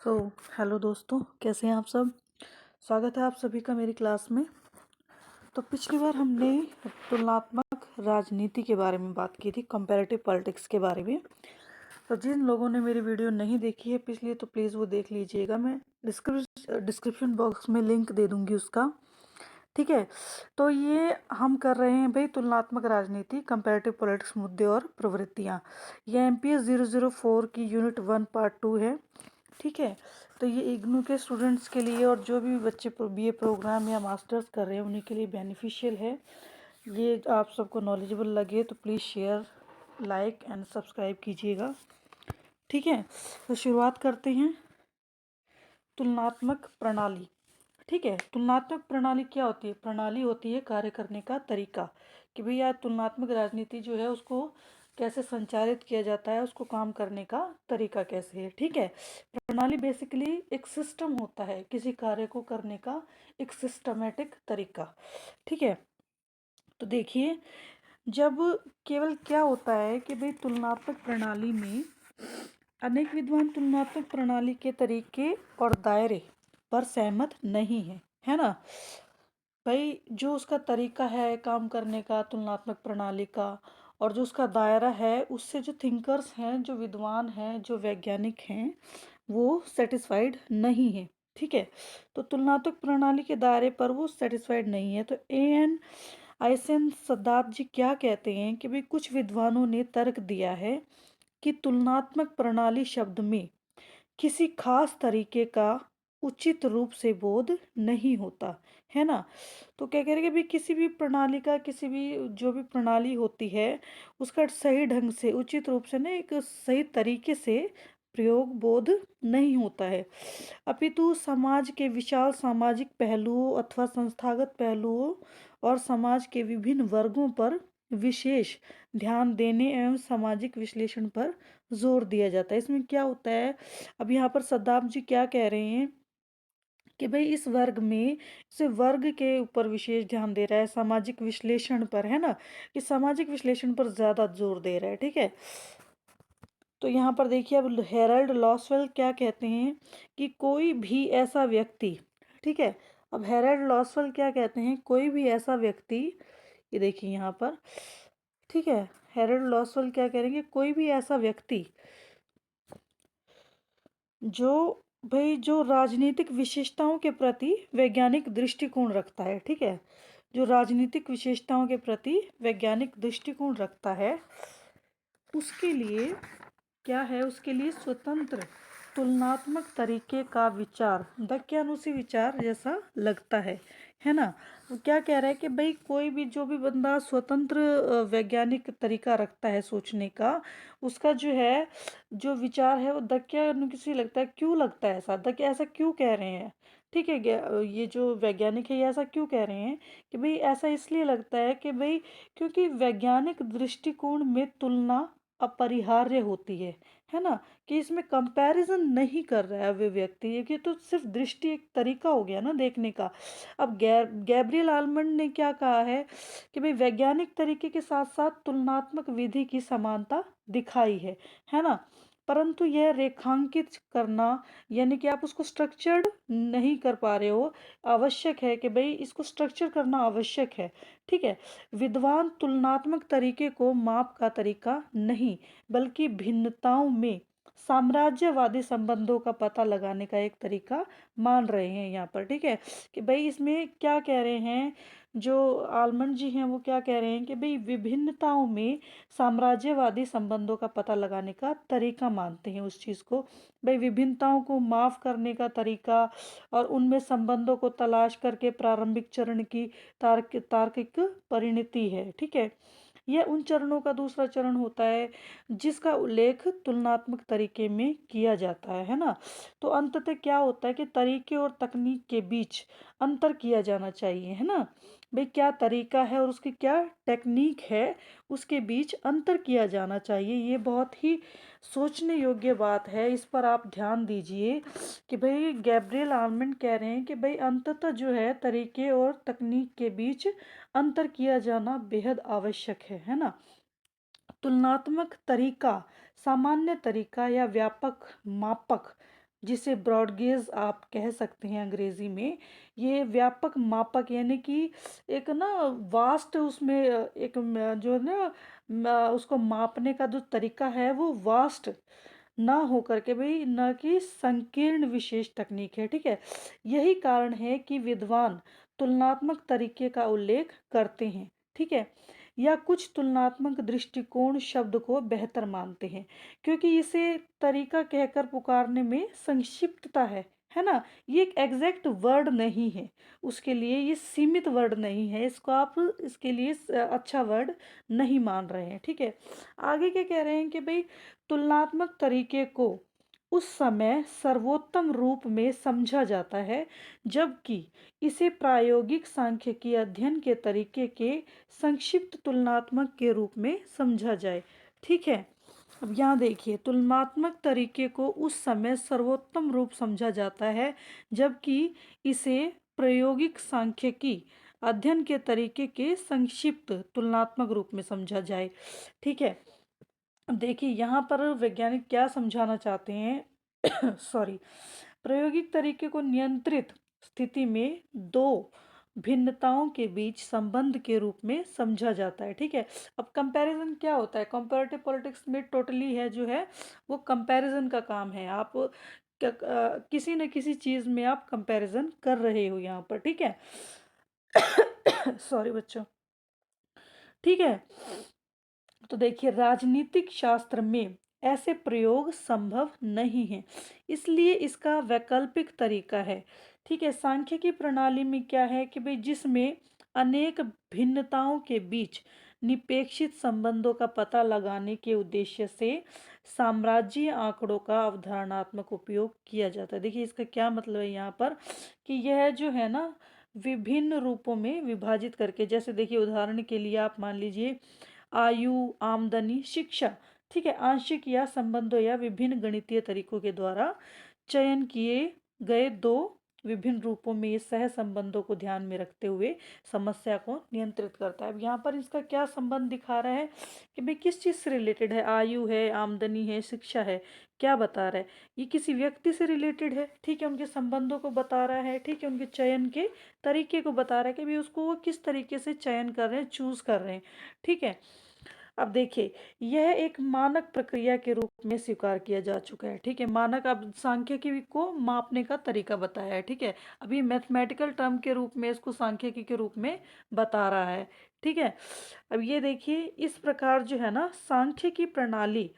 So hello दोस्तों, कैसे हैं आप सब। स्वागत है आप सभी का मेरी क्लास में। तो पिछली बार हमने तुलनात्मक राजनीति के बारे में बात की थी, कंपैरेटिव पॉलिटिक्स के बारे में। तो जिन लोगों ने मेरी वीडियो नहीं देखी है पिछली, तो प्लीज़ वो देख लीजिएगा। मैं डिस्क्रिप्शन बॉक्स में लिंक दे दूंगी उसका, ठीक है। तो ये हम कर रहे हैं भाई तुलनात्मक राजनीति, कंपैरेटिव पॉलिटिक्स, मुद्दे और प्रवृत्तियाँ। ये MPS 004 की यूनिट 1 पार्ट 2 है, ठीक है। तो ये इग्नू के स्टूडेंट्स के लिए और जो भी बच्चे BA प्रोग्राम या मास्टर्स कर रहे हैं उन्हीं के लिए बेनिफिशियल है। ये आप सबको नॉलेजेबल लगे तो please share, like and subscribe कीजिएगा, ठीक है। तो शुरुआत करते हैं। तुलनात्मक प्रणाली, ठीक है। तुलनात्मक प्रणाली क्या होती है? प्रणाली होती है कार्य करने का तरीका, कि भैया तुलनात्मक राजनीति जो है उसको कैसे संचालित किया जाता है, उसको काम करने का तरीका कैसे है, ठीक है। प्रणाली बेसिकली एक सिस्टम होता है, किसी कार्य को करने का एक सिस्टमेटिक तरीका, ठीक है। तो देखिए, जब केवल क्या होता है कि भाई तुलनात्मक प्रणाली में अनेक विद्वान तुलनात्मक प्रणाली के तरीके और दायरे पर सहमत नहीं है ना। भाई जो उसका तरीका है काम करने का तुलनात्मक प्रणाली का, और जो उसका दायरा है, उससे जो थिंकर्स हैं, जो विद्वान हैं, जो वैज्ञानिक हैं, वो सेटिस्फाइड नहीं है, ठीक है। तो तुलनात्मक प्रणाली के दायरे पर वो सेटिस्फाइड नहीं है। तो AN आइसेन सदाब जी क्या कहते हैं कि भाई कुछ विद्वानों ने तर्क दिया है कि तुलनात्मक प्रणाली शब्द में किसी खास तरीके का उचित रूप से बोध नहीं होता, है ना। तो क्या कह रहे हैं कि भाई किसी भी प्रणाली का, किसी भी जो भी प्रणाली होती है, उसका सही ढंग से, उचित रूप से ना, एक सही तरीके से प्रयोग बोध नहीं होता है, अपितु समाज के विशाल सामाजिक पहलुओं अथवा संस्थागत पहलुओं और समाज के विभिन्न वर्गों पर विशेष ध्यान देने एवं सामाजिक विश्लेषण पर जोर दिया जाता है। इसमें क्या होता है, अब यहाँ पर सद्दाम जी क्या कह रहे हैं कि भाई इस वर्ग में से वर्ग के ऊपर विशेष ध्यान दे रहा है, सामाजिक विश्लेषण पर, है ना, कि सामाजिक विश्लेषण पर ज्यादा जोर दे रहा है, ठीक है। तो यहाँ पर देखिए, अब हेरल्ड लॉसवेल क्या कहते हैं कि कोई भी ऐसा व्यक्ति, ठीक है। अब हेरल्ड लॉसवेल क्या कहते हैं, कोई भी ऐसा व्यक्ति, ये देखिए यहाँ पर, ठीक है। हेरल्ड लॉसवेल क्या कह रहे हैं कि कोई भी ऐसा व्यक्ति जो भाई जो राजनीतिक विशेषताओं के प्रति वैज्ञानिक दृष्टिकोण रखता है, ठीक है, जो राजनीतिक विशेषताओं के प्रति वैज्ञानिक दृष्टिकोण रखता है, उसके लिए क्या है, उसके लिए स्वतंत्र तुलनात्मक तरीके का विचार दक्यानुसी विचार जैसा लगता है ना। वो क्या कह रहा है कि भाई कोई भी, जो भी बंदा स्वतंत्र वैज्ञानिक तरीका रखता है सोचने का, उसका जो है, जो विचार है वो दक्यानुसी लगता है। क्यों लगता है ऐसा, ऐसा क्यों कह रहे हैं, ठीक है। ये जो वैज्ञानिक है ये ऐसा क्यों कह रहे हैं कि भाई ऐसा इसलिए लगता है कि भाई क्योंकि वैज्ञानिक दृष्टिकोण में तुलना अपरिहार्य होती है ना, कि इसमें कंपैरिजन नहीं कर रहा है वे व्यक्ति, ये कि तो सिर्फ दृष्टि एक तरीका हो गया ना देखने का। अब गैब्रियल आलमंड ने क्या कहा है कि भाई वैज्ञानिक तरीके के साथ साथ तुलनात्मक विधि की समानता दिखाई है ना, परंतु यह रेखांकित करना, यानी कि आप उसको स्ट्रक्चर्ड नहीं कर पा रहे हो, आवश्यक है कि भाई इसको स्ट्रक्चर करना आवश्यक है, ठीक है। विद्वान तुलनात्मक तरीके को माप का तरीका नहीं, बल्कि भिन्नताओं में साम्राज्यवादी संबंधों का पता लगाने का एक तरीका मान रहे हैं यहाँ पर, ठीक है। कि भाई इसमें क्या कह रहे हैं, जो आलमंड जी हैं वो क्या कह रहे हैं कि भाई विभिन्नताओं में साम्राज्यवादी संबंधों का पता लगाने का तरीका मानते हैं उस चीज़ को, भाई विभिन्नताओं को माफ करने का तरीका, और उनमें संबंधों को तलाश करके प्रारंभिक चरण की तार्किक परिणति है, ठीक है। यह उन चरणों का दूसरा चरण होता है जिसका उल्लेख तुलनात्मक तरीके में किया जाता है ना। तो अंततः क्या होता है कि तरीके और तकनीक के बीच अंतर किया जाना चाहिए, है ना। भाई क्या तरीका है और उसकी क्या टेक्निक है, उसके बीच अंतर किया जाना चाहिए। ये बहुत ही सोचने योग्य बात है, इस पर आप ध्यान दीजिए कि भाई गैब्रियल आलमंड कह रहे हैं कि भाई अंततः जो है तरीके और तकनीक के बीच अंतर किया जाना बेहद आवश्यक है ना। तुलनात्मक तरीका सामान्य तरीका या व्यापक मापक जिसे ब्रॉड गेज आप कह सकते हैं अंग्रेजी में। ये व्यापक मापक यानी कि एक ना वास्ट उसमें एक जो है ना उसको मापने का जो तरीका है वो वास्ट ना हो करके भाई, ना कि संकीर्ण विशेष तकनीक है, ठीक है। यही कारण है कि विद्वान तुलनात्मक तरीके का उल्लेख करते हैं, ठीक है, या कुछ तुलनात्मक दृष्टिकोण शब्द को बेहतर मानते हैं, क्योंकि इसे तरीका कहकर पुकारने में संक्षिप्तता है ना। ये एक एग्जैक्ट वर्ड नहीं है, उसके लिए ये सीमित वर्ड नहीं है, इसको आप इसके लिए अच्छा वर्ड नहीं मान रहे हैं, ठीक है। आगे क्या कह रहे हैं कि भाई तुलनात्मक तरीके को उस समय सर्वोत्तम रूप में समझा जाता है जबकि इसे प्रायोगिक सांख्यिकी अध्ययन के तरीके के संक्षिप्त तुलनात्मक के रूप में समझा जाए, ठीक है। अब यहाँ देखिए, तुलनात्मक तरीके को उस समय सर्वोत्तम रूप समझा जाता है जबकि इसे प्रायोगिक सांख्यिकी अध्ययन के तरीके के संक्षिप्त तुलनात्मक रूप में समझा जाए, ठीक है। अब देखिए यहाँ पर वैज्ञानिक क्या समझाना चाहते हैं सॉरी, प्रायोगिक तरीके को नियंत्रित स्थिति में दो भिन्नताओं के बीच संबंध के रूप में समझा जाता है, ठीक है। अब कंपैरिजन क्या होता है, कंपैरेटिव पॉलिटिक्स में टोटली है जो है वो कंपैरिजन का काम है। आप किसी न किसी चीज़ में आप कंपैरिजन कर रहे हो यहाँ पर, ठीक है सॉरी बच्चों, ठीक है। तो देखिए राजनीतिक शास्त्र में ऐसे प्रयोग संभव नहीं है, इसलिए इसका वैकल्पिक तरीका है, ठीक है। सांख्यिकी प्रणाली में क्या है कि भाई जिसमें अनेक भिन्नताओं के बीच निपेक्षित संबंधों का पता लगाने के उद्देश्य से साम्राज्य आंकड़ों का अवधारणात्मक उपयोग किया जाता है। देखिए इसका क्या मतलब है यहाँ पर कि यह जो है ना विभिन्न रूपों में विभाजित करके, जैसे देखिए उदाहरण के लिए आप मान लीजिए आयु, आमदनी, शिक्षा, ठीक है, आंशिक या संबंधों या विभिन्न गणितीय तरीकों के द्वारा चयन किए गए दो विभिन्न रूपों में ये सह संबंधों को ध्यान में रखते हुए समस्या को नियंत्रित करता है। अब यहाँ पर इसका क्या संबंध दिखा रहा है कि भाई किस चीज़ से रिलेटेड है, आयु है, आमदनी है, शिक्षा है, क्या बता रहा है, ये किसी व्यक्ति से रिलेटेड है, ठीक है, उनके संबंधों को बता रहा है, ठीक है, उनके चयन के तरीके को बता रहा है कि भाई उसको वो किस तरीके से चयन कर रहे हैं, चूज कर रहे हैं, ठीक है। अब देखिए यह एक मानक प्रक्रिया के रूप में स्वीकार किया जा चुका है, ठीक है। मानक अब सांख्यिकी को मापने का तरीका बताया है, ठीक है। अभी मैथमेटिकल टर्म के रूप में इसको सांख्यिकी के रूप में बता रहा है, ठीक है। अब ये देखिए इस प्रकार जो है ना सांख्यिकी प्रणाली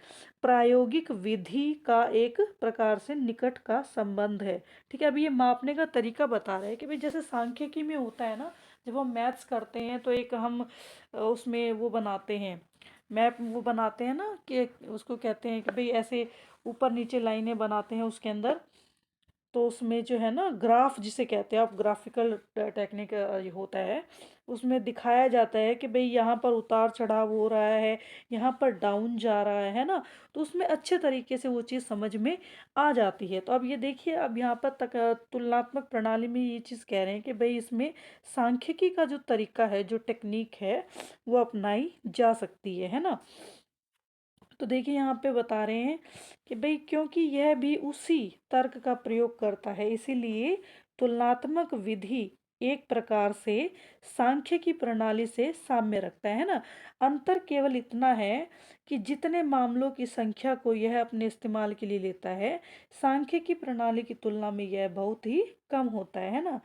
प्रायोगिक विधि का एक प्रकार से निकट का संबंध है, ठीक है। अब ये मापने का तरीका बता रहा है कि भाई जैसे सांख्यिकी में होता है ना, जब हम मैथ्स करते हैं तो एक हम उसमें वो बनाते हैं, मैप वो बनाते हैं ना कि उसको कहते हैं कि भाई ऐसे ऊपर नीचे लाइनें बनाते हैं उसके अंदर, तो उसमें जो है ना ग्राफ जिसे कहते हैं आप, ग्राफिकल टेक्निक होता है, उसमें दिखाया जाता है कि भाई यहाँ पर उतार चढ़ाव हो रहा है, यहाँ पर डाउन जा रहा है ना, तो उसमें अच्छे तरीके से वो चीज़ समझ में आ जाती है। तो अब ये देखिए अब यहाँ पर तक तुलनात्मक प्रणाली में ये चीज़ कह रहे हैं कि भाई इसमें सांख्यिकी का जो तरीका है, जो टेक्निक है, वो अपनाई जा सकती है ना। तो देखिए यहाँ पे बता रहे हैं कि भाई क्योंकि यह भी उसी तर्क का प्रयोग करता है इसीलिए तुलनात्मक विधि एक प्रकार से सांख्यिकी प्रणाली से साम्य रखता है ना। अंतर केवल इतना है कि जितने मामलों की संख्या को यह अपने इस्तेमाल के लिए लेता है सांख्यिकी प्रणाली की तुलना में यह बहुत ही कम होता है ना।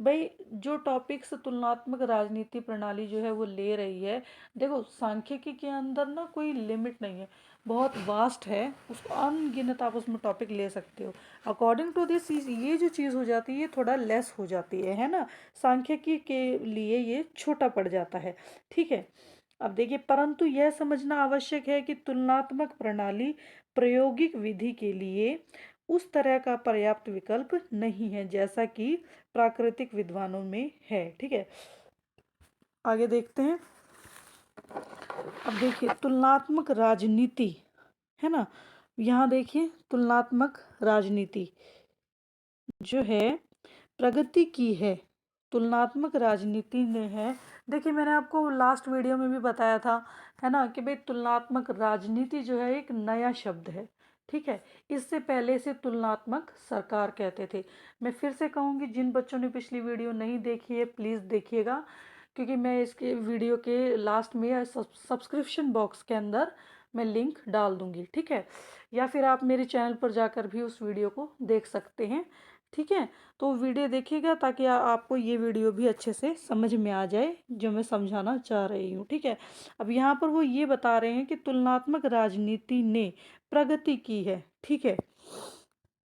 भाई जो टॉपिक्स तुलनात्मक राजनीति प्रणाली जो है वो ले रही है, देखो सांख्यिकी के अंदर ना कोई लिमिट नहीं है, बहुत वास्ट है, उसको अनगिनत आप उसमें टॉपिक ले सकते हो। अकॉर्डिंग टू दिस ये जो चीज़ हो जाती है ये थोड़ा लेस हो जाती है ना, सांख्यिकी के लिए ये छोटा पड़ जाता है, ठीक है। अब देखिए परंतु यह समझना आवश्यक है कि तुलनात्मक प्रणाली प्रायोगिक विधि के लिए उस तरह का पर्याप्त विकल्प नहीं है जैसा कि प्राकृतिक विद्वानों में है, ठीक है। आगे देखते हैं। अब देखिए तुलनात्मक राजनीति है ना, यहाँ देखिए तुलनात्मक राजनीति जो है प्रगति की है, तुलनात्मक राजनीति ने है। देखिए मैंने आपको लास्ट वीडियो में भी बताया था है ना कि भाई तुलनात्मक राजनीति जो है एक नया शब्द है, ठीक है। इससे पहले इसे तुलनात्मक सरकार कहते थे। मैं फिर से कहूँगी, जिन बच्चों ने पिछली वीडियो नहीं देखी है प्लीज़ देखिएगा, क्योंकि मैं इसके वीडियो के लास्ट में या सब्सक्रिप्शन बॉक्स के अंदर मैं लिंक डाल दूंगी, ठीक है। या फिर आप मेरे चैनल पर जाकर भी उस वीडियो को देख सकते हैं, ठीक है। तो वीडियो देखिएगा ताकि आपको ये वीडियो भी अच्छे से समझ में आ जाए जो मैं समझाना चाह रही हूँ, ठीक है। अब यहाँ पर वो ये बता रहे हैं कि तुलनात्मक राजनीति ने प्रगति की है, ठीक है।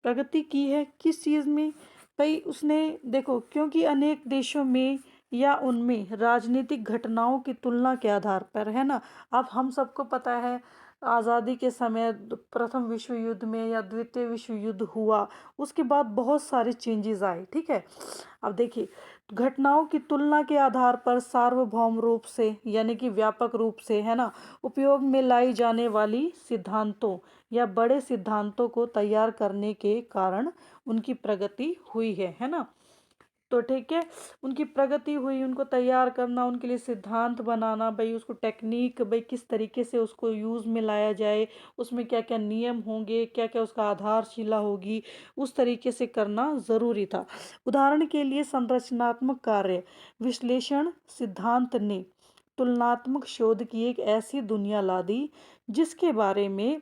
प्रगति की है किस चीज़ में? भाई उसने, देखो, क्योंकि अनेक देशों में या उनमें राजनीतिक घटनाओं की तुलना के आधार पर, है ना। अब हम सबको पता है, आज़ादी के समय प्रथम विश्व युद्ध में या द्वितीय विश्व युद्ध हुआ, उसके बाद बहुत सारे चेंजेस आए, ठीक है। अब देखिए, घटनाओं की तुलना के आधार पर सार्वभौम रूप से यानी कि व्यापक रूप से, है ना, उपयोग में लाई जाने वाली सिद्धांतों या बड़े सिद्धांतों को तैयार करने के कारण उनकी प्रगति हुई है ना। तो ठीक है, उनकी प्रगति हुई, उनको तैयार करना, उनके लिए सिद्धांत बनाना, भाई उसको टेक्निक, भाई किस तरीके से उसको यूज़ में लाया जाए, उसमें क्या क्या नियम होंगे, क्या क्या उसका आधारशिला होगी, उस तरीके से करना ज़रूरी था। उदाहरण के लिए संरचनात्मक कार्य विश्लेषण सिद्धांत ने तुलनात्मक शोध की एक ऐसी दुनिया ला दी जिसके बारे में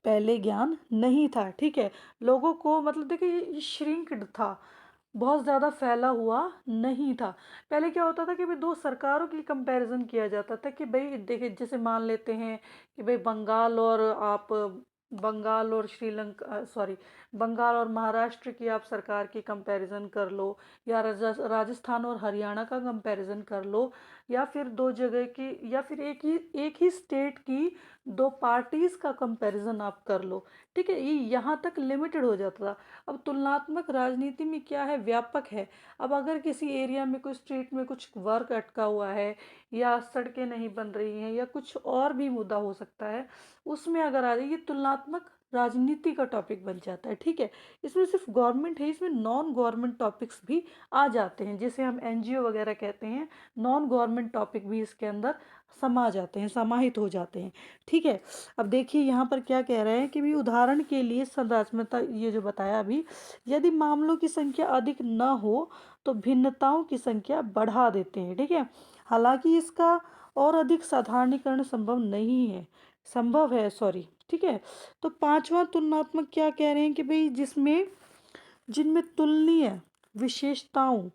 पहले ज्ञान नहीं था, ठीक है। लोगों को, मतलब देखिए, ये श्रिंक्ड था, बहुत ज़्यादा फैला हुआ नहीं था। पहले क्या होता था कि भाई दो सरकारों की कंपैरिजन किया जाता था कि भाई देखिए, जैसे मान लेते हैं कि भाई बंगाल और श्रीलंका, सॉरी, बंगाल और महाराष्ट्र की आप सरकार की कंपैरिजन कर लो, या राजस्थान और हरियाणा का कंपैरिजन कर लो, या फिर दो जगह की, या फिर एक ही स्टेट की दो पार्टीज का कंपैरिजन आप कर लो, ठीक है। ये यहाँ तक लिमिटेड हो जाता था। अब तुलनात्मक राजनीति में क्या है, व्यापक है। अब अगर किसी एरिया में, कोई स्ट्रीट में कुछ वर्क अटका हुआ है, या सड़कें नहीं बन रही हैं, या कुछ और भी मुद्दा हो सकता है, उसमें अगर आ जाए, ये तुलनात्मक राजनीति का टॉपिक बन जाता है, ठीक है। इसमें सिर्फ गवर्नमेंट है, इसमें नॉन गवर्नमेंट टॉपिक्स भी आ जाते हैं, जैसे हम एनजीओ वगैरह कहते हैं, नॉन गवर्नमेंट टॉपिक भी इसके अंदर समा जाते हैं, समाहित हो जाते हैं, ठीक है। अब देखिए यहाँ पर क्या कह रहे हैं कि भी उदाहरण के लिए संरचनात्मकता, ये जो बताया अभी, यदि मामलों की संख्या अधिक न हो तो भिन्नताओं की संख्या बढ़ा देते हैं, ठीक है। हालांकि इसका और अधिक साधारणीकरण संभव है, सॉरी, ठीक है। तो पांचवा तुलनात्मक क्या कह रहे हैं कि भाई जिनमें तुलनीय विशेषताओं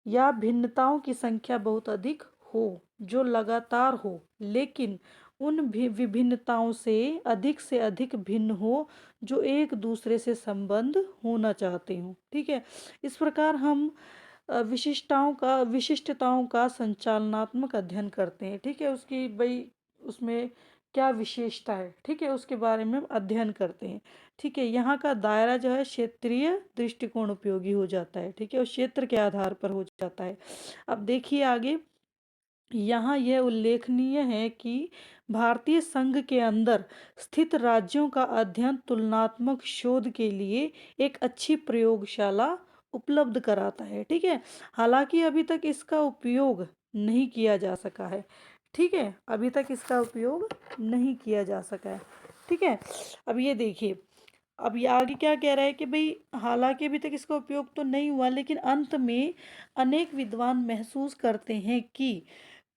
या भिन्नताओं की संख्या बहुत अधिक हो, जो लगातार हो, लेकिन उन भी विभिन्नताओं से अधिक भिन्न हो, जो एक दूसरे से संबंध होना चाहते हो, ठीक है। इस प्रकार हम विशिष्टताओं का संचालनात्मक अध्ययन करते हैं, ठीक है। उसकी भाई उसमें क्या विशेषता है, ठीक है, उसके बारे में हम अध्ययन करते हैं, ठीक है। यहाँ का दायरा जो है क्षेत्रीय दृष्टिकोण उपयोगी हो जाता है, ठीक है, और क्षेत्र के आधार पर हो जाता है। अब देखिए आगे, यहाँ यह उल्लेखनीय है कि भारतीय संघ के अंदर स्थित राज्यों का अध्ययन तुलनात्मक शोध के लिए एक अच्छी प्रयोगशाला उपलब्ध कराता है, ठीक है। हालांकि अभी तक इसका उपयोग नहीं किया जा सका है, ठीक है, अभी तक इसका उपयोग नहीं किया जा सका है, ठीक है। अब ये देखिए, अब ये आगे क्या कह रहा है कि भाई हालांकि अभी तक इसका उपयोग तो नहीं हुआ, लेकिन अंत में अनेक विद्वान महसूस करते हैं कि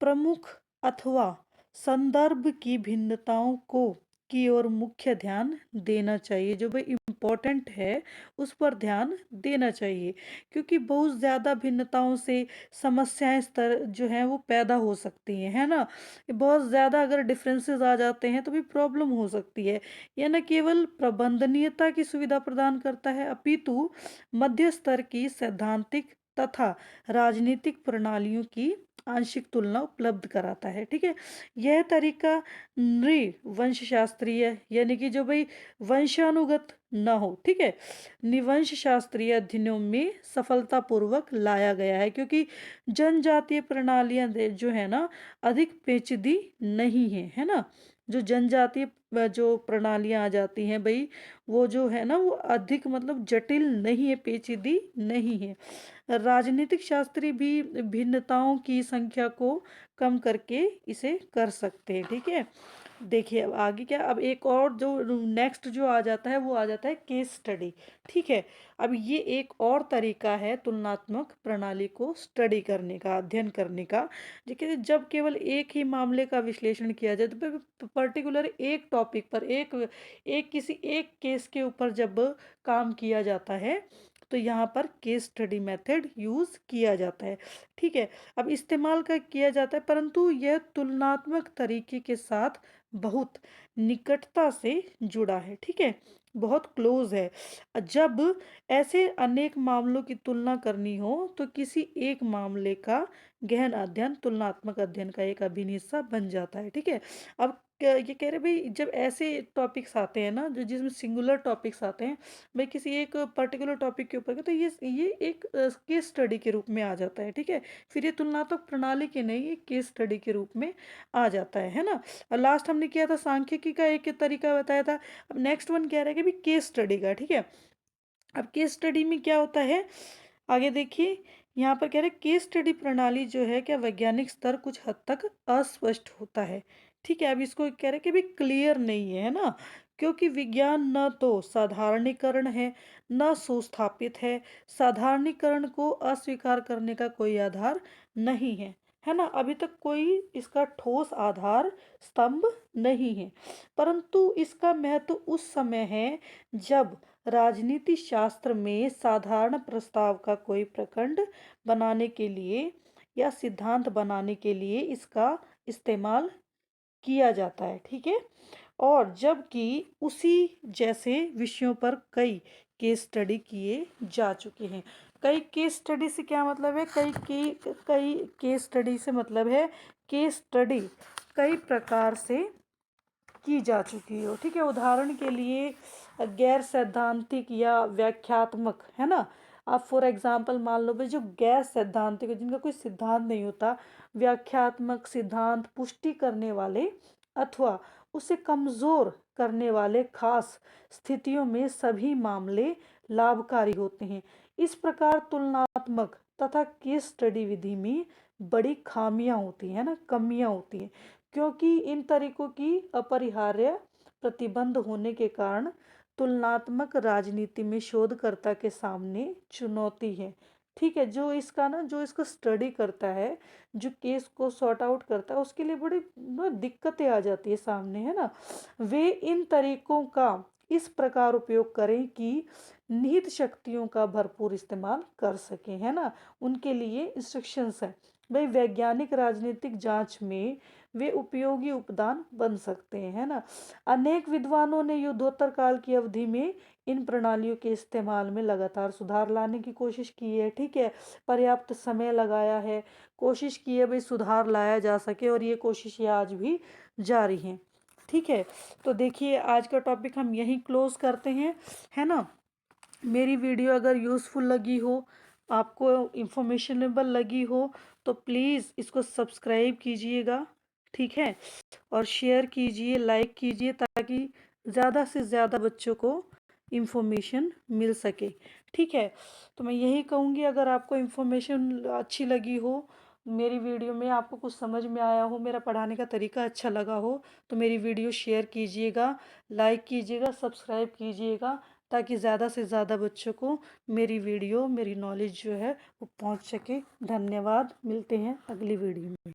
प्रमुख अथवा संदर्भ की भिन्नताओं को की ओर मुख्य ध्यान देना चाहिए, जो भाई इम्पोर्टेंट है उस पर ध्यान देना चाहिए, क्योंकि बहुत ज़्यादा भिन्नताओं से समस्याएं स्तर जो हैं वो पैदा हो सकती हैं, है ना। बहुत ज़्यादा अगर डिफरेंसेस आ जाते हैं तो भी प्रॉब्लम हो सकती है। यह न केवल प्रबंधनीयता की सुविधा प्रदान करता है, अपितु मध्य स्तर की सैद्धांतिक तथा राजनीतिक प्रणालियों की आंशिक तुलना उपलब्ध कराता है, ठीक है। यह तरीका नृवंश शास्त्रीय, यानी कि जो भाई वंशानुगत न हो, ठीक है, निवंश शास्त्रीय अध्ययनों में सफलतापूर्वक लाया गया है, क्योंकि जनजातीय प्रणालियां जो है ना, अधिक पेचीदी नहीं है ना। जो जनजातीय जो प्रणालियां आ जाती हैं भाई, वो जो है ना, वो अधिक मतलब जटिल नहीं है, पेचीदी नहीं है। राजनीतिक शास्त्री भी भिन्नताओं की संख्या को कम करके इसे कर सकते हैं, ठीक है। देखिए अब आगे क्या, अब एक और जो नेक्स्ट जो आ जाता है वो आ जाता है केस स्टडी। ठीक है, अब ये एक और तरीका है तुलनात्मक प्रणाली को स्टडी करने का, अध्ययन करने का। देखिए जब केवल एक ही मामले का विश्लेषण किया जाए, तो पर्टिकुलर एक टॉपिक पर, एक एक किसी एक केस के ऊपर जब काम किया जाता है, तो यहाँ पर केस स्टडी मेथड यूज़ किया जाता है। ठीक है, अब इस्तेमाल का किया जाता है, परंतु यह तुलनात्मक तरीके के साथ बहुत निकटता से जुड़ा है। ठीक है, बहुत क्लोज है। जब ऐसे अनेक मामलों की तुलना करनी हो, तो किसी एक मामले का गहन अध्ययन तुलनात्मक अध्ययन का एक अभिन्न हिस्सा बन जाता है। ठीक है, अब ये कह रहे भाई, जब ऐसे टॉपिक्स आते हैं ना, जो जिसमें सिंगुलर टॉपिक्स आते हैं, भाई किसी एक पर्टिकुलर टॉपिक के ऊपर का, तो ये एक केस स्टडी के रूप में आ जाता है। ठीक है, फिर ये तुलनात्मक प्रणाली के नहीं, ये केस स्टडी के रूप में आ जाता है ना। और लास्ट हमने किया था सांख्यिकी का एक तरीका बताया था। अब नेक्स्ट वन कह रहा है कि भी केस स्टडी का। ठीक है, अब केस स्टडी में क्या होता है, आगे देखिए, यहाँ पर कह रहे केस स्टडी प्रणाली जो है, क्या वैज्ञानिक स्तर कुछ हद तक अस्पष्ट होता है। ठीक है, अब इसको कह रहे कि भी क्लियर नहीं है ना, क्योंकि विज्ञान न तो साधारणीकरण है, न सुस्थापित है। साधारणीकरण को अस्वीकार करने का कोई आधार नहीं है ना, अभी तक कोई इसका ठोस आधार स्तंभ नहीं है। परंतु इसका महत्व उस समय है जब राजनीति शास्त्र में साधारण प्रस्ताव का कोई प्रखंड बनाने के लिए या सिद्धांत बनाने के लिए इसका इस्तेमाल किया जाता है। ठीक है, और जबकि उसी जैसे विषयों पर कई केस स्टडी किए जा चुके हैं। कई केस स्टडी से क्या मतलब है, कई केस स्टडी से मतलब है केस स्टडी कई प्रकार से की जा चुकी हो। ठीक है, उदाहरण के लिए गैर सैद्धांतिक या व्याख्यात्मक, है ना। आप फॉर एग्जांपल मान लो भाई, जो गैर सैद्धांतिक, जिनका कोई सिद्धांत नहीं होता, व्याख्यात्मक, सिद्धांत पुष्टि करने वाले अथवा उसे कमजोर करने वाले, खास स्थितियों में सभी मामले लाभकारी होते हैं। इस प्रकार तुलनात्मक तथा केस स्टडी विधि में बड़ी खामियां होती हैं ना, कमियां होती हैं, क्योंकि इन तरीकों की अपरिहार्य प्रतिबंध होने के कारण तुलनात्मक राजनीति में शोधकर्ता के सामने चुनौती है। ठीक है, जो इसका ना, जो इसको स्टडी करता है, जो केस को सॉर्ट आउट करता है, उसके लिए बड़ी दिक्कतें आ जाती है सामने, है ना। वे इन तरीकों का इस प्रकार उपयोग करें कि निहित शक्तियों का भरपूर इस्तेमाल कर सकें, है ना। उनके लिए इंस्ट्रक्शंस हैं भाई, वैज्ञानिक राजनीतिक जांच में वे उपयोगी उपदान बन सकते हैं, है ना। अनेक विद्वानों ने युद्धोत्तर काल की अवधि में इन प्रणालियों के इस्तेमाल में लगातार सुधार लाने की कोशिश की है। ठीक है, पर्याप्त समय लगाया है, कोशिश की है भाई सुधार लाया जा सके, और ये कोशिशें आज भी जारी हैं। ठीक है, तो देखिए आज का टॉपिक हम यहीं क्लोज करते हैं, है ना। मेरी वीडियो अगर यूज़फुल लगी हो, आपको इंफॉर्मेशनेबल लगी हो, तो प्लीज़ इसको सब्सक्राइब कीजिएगा। ठीक है, और शेयर कीजिए, लाइक कीजिए, ताकि ज़्यादा से ज़्यादा बच्चों को इन्फॉर्मेशन मिल सके। ठीक है, तो मैं यही कहूँगी, अगर आपको इन्फॉर्मेशन अच्छी लगी हो, मेरी वीडियो में आपको कुछ समझ में आया हो, मेरा पढ़ाने का तरीका अच्छा लगा हो, तो मेरी वीडियो शेयर कीजिएगा, लाइक कीजिएगा, सब्सक्राइब कीजिएगा, ताकि ज़्यादा से ज़्यादा बच्चों को मेरी वीडियो, मेरी नॉलेज जो है वो पहुँच सके। धन्यवाद, मिलते हैं अगली वीडियो में।